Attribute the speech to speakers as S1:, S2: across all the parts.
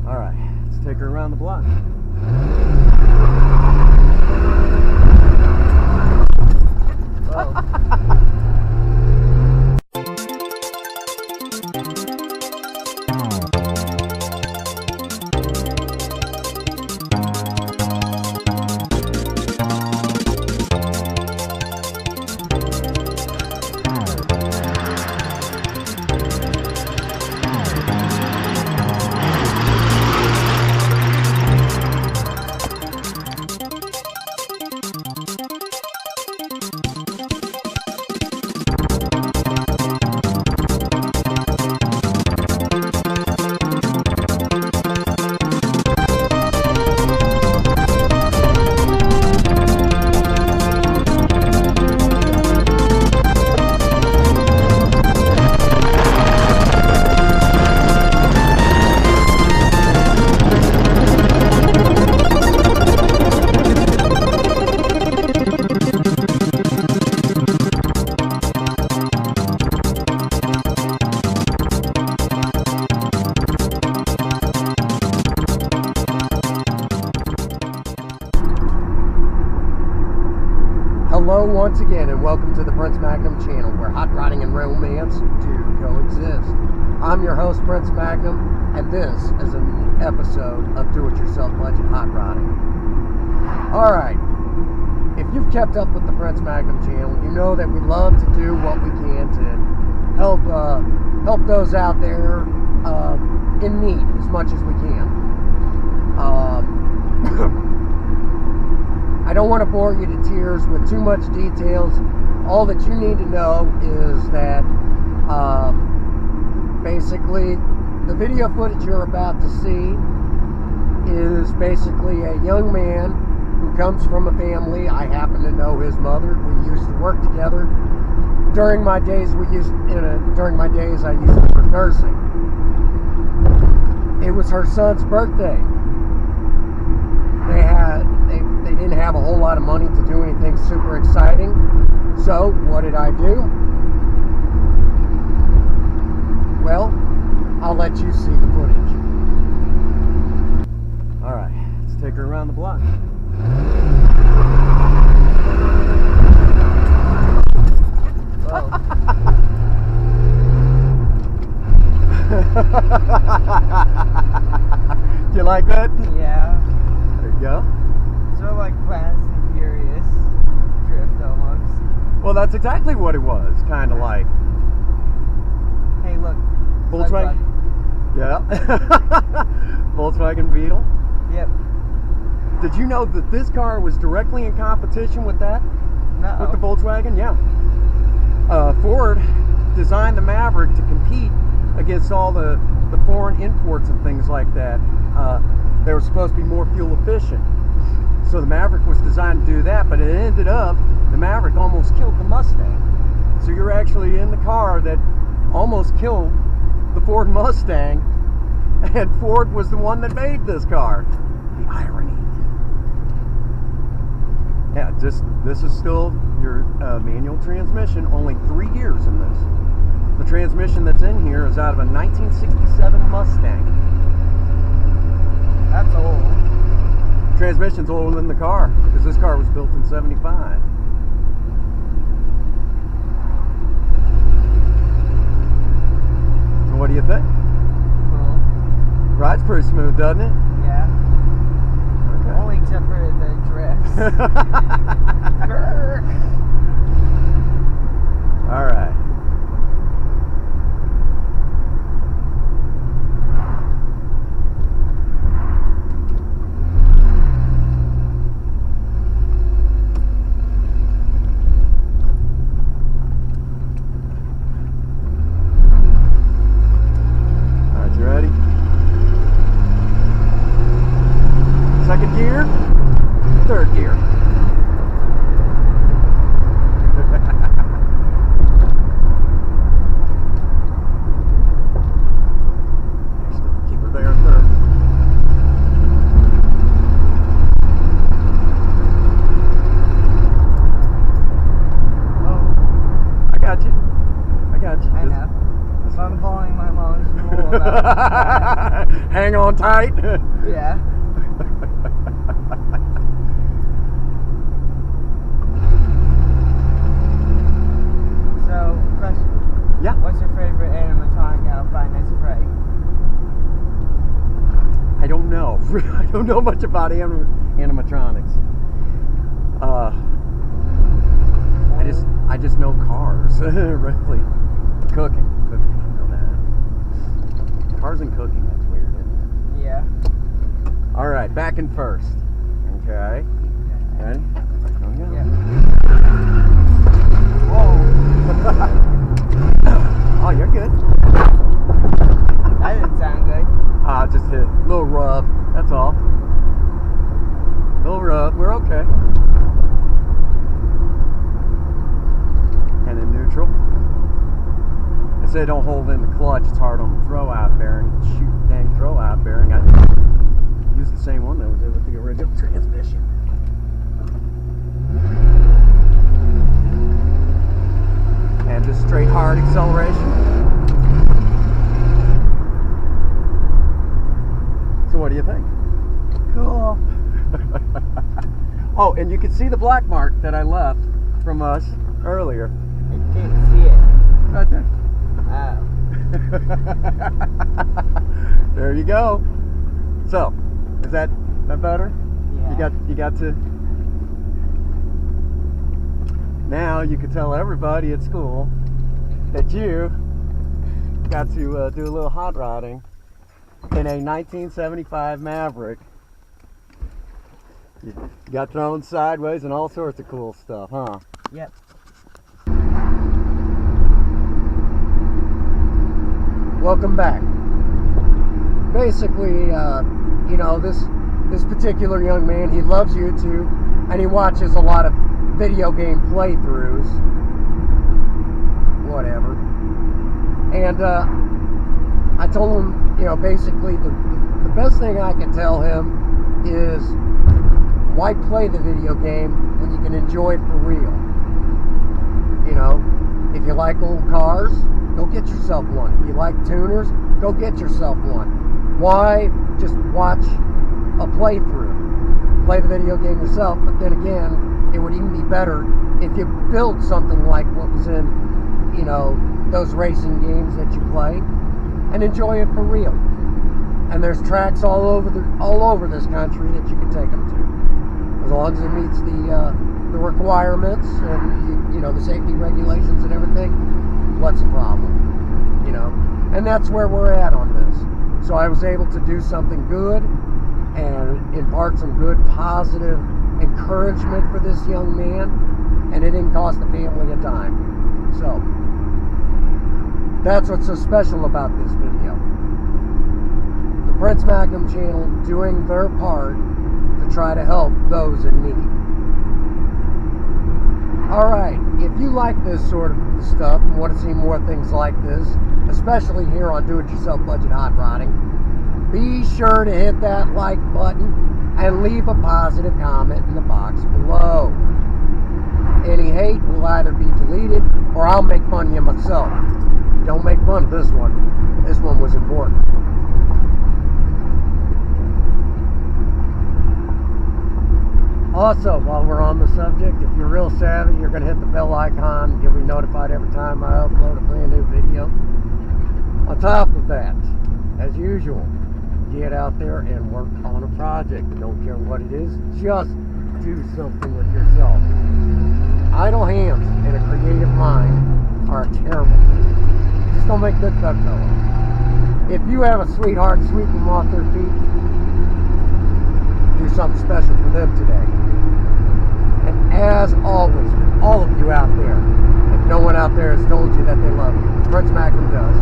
S1: All right, let's take her around the block. Hello once again, and welcome to the Prince Magnum channel, where hot rodding and romance do coexist. I'm your host, Prince Magnum, and this is an episode of Do-It-Yourself Budget Hot Rodding. Alright, if you've kept up with the Prince Magnum channel, you know that we love to do what we can to help those out there in need as much as we can. I don't want to bore you to tears with too much details. All that you need to know is that basically the video footage you're about to see is basically a young man who comes from a family. I happen to know his mother. We used to work together. During my days I used to work nursing. It was her son's birthday. They didn't have a whole lot of money to do anything super exciting. So what did I do? Well, I'll let you see the footage. Alright, let's take her around the block. Do you like that?
S2: Yeah.
S1: There you go.
S2: So like Fast and Furious drift almost.
S1: Well, that's exactly what it was. Kind of like.
S2: Hey, look.
S1: Volkswagen. Yeah. Volkswagen Beetle.
S2: Yep.
S1: Did you know that this car was directly in competition with that?
S2: No.
S1: With the Volkswagen? Yeah. Ford designed the Maverick to compete against all the foreign imports and things like that. They were supposed to be more fuel efficient. So the Maverick was designed to do that, but it ended up, the Maverick almost killed the Mustang. So you're actually in the car that almost killed the Ford Mustang, and Ford was the one that made this car. The irony. Yeah, this is still your manual transmission, only 3 gears in this. The transmission that's in here is out of a 1967 Mustang.
S2: That's old.
S1: Transmission's older than the car, because this car was built in 75. So what do you think?
S2: Cool.
S1: Ride's pretty smooth, doesn't it?
S2: Yeah.
S1: Okay.
S2: Only except for the drifts.
S1: All right. Second gear, third gear. Keep her there in third. Oh, I got you. I got you.
S2: I know. If I'm following my mom's rule about
S1: hang on tight.
S2: Yeah. So, question.
S1: Yeah.
S2: What's your favorite animatronic out of Five Nights at Freddy?
S1: I don't know. I don't know much about animatronics. I just know cars. Roughly. Cooking. I know that. Cars and cooking, that's weird, isn't it?
S2: Yeah.
S1: Alright, back in first. Okay. Ready? Here we go.
S2: Yeah. Whoa.
S1: Oh, you're good.
S2: That didn't sound good.
S1: Just a little rub. That's all. Little rub. We're okay. And in neutral. I say don't hold in the clutch. It's hard on the throw-out bearing. Shoot the dang throw-out bearing. I used the same one that was able to get rid of the transmission. And just straight hard acceleration. So what do you think?
S2: Cool.
S1: Oh, and you can see the black mark that I left from us earlier.
S2: I can't see it.
S1: Right there.
S2: Oh.
S1: There you go. So, is that better?
S2: Yeah.
S1: You got to. Now you can tell everybody at school that you got to do a little hot rodding in a 1975 Maverick. You got thrown sideways and all sorts of cool stuff, huh?
S2: Yep.
S1: Welcome back. Basically, you know, this particular young man, he loves YouTube and he watches a lot of video game playthroughs. Whatever. And I told him, you know, basically the best thing I can tell him is why play the video game when you can enjoy it for real? You know, if you like old cars, go get yourself one. If you like tuners, go get yourself one. Why just watch a playthrough? Play the video game yourself, but then again, it would even be better if you build something like what was in, you know, those racing games that you play and enjoy it for real. And there's tracks all over this country that you can take them to. As long as it meets the requirements and you know the safety regulations and everything, what's the problem? You know, and that's where we're at on this. So I was able to do something good and impart some good positive encouragement for this young man, and it didn't cost the family a dime. So that's what's so special about this video. The Prince Magnum channel doing their part to try to help those in need. Alright, if you like this sort of stuff and want to see more things like this, especially here on Do-It-Yourself Budget Hot Rodding, be sure to hit that like button and leave a positive comment in the box below. Any hate will either be deleted or I'll make fun of you myself. Don't make fun of this one. This one was important. Also, while we're on the subject, if you're real savvy, you're going to hit the bell icon. You'll be notified every time I upload a brand new video. On top of that, as usual, get out there and work on a project. Don't care what it is, just do something with yourself. Idle hands and a creative mind are terrible. Just don't make good bedfellows. If you have a sweetheart, sweep them off their feet. Do something special for them today. And as always, all of you out there, if no one out there has told you that they love you, Prince Magnum does.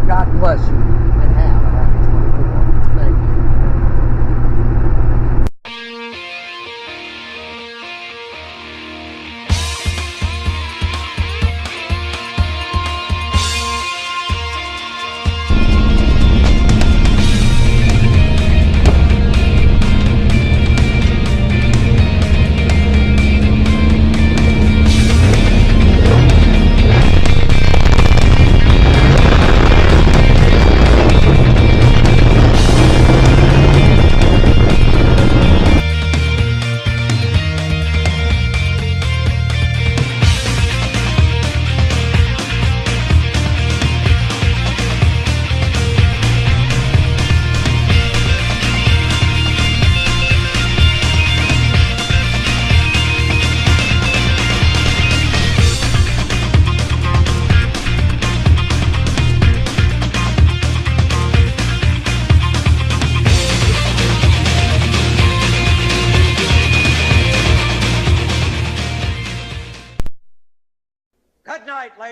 S1: God bless you and have a happy 24. Thank you.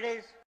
S3: ladies.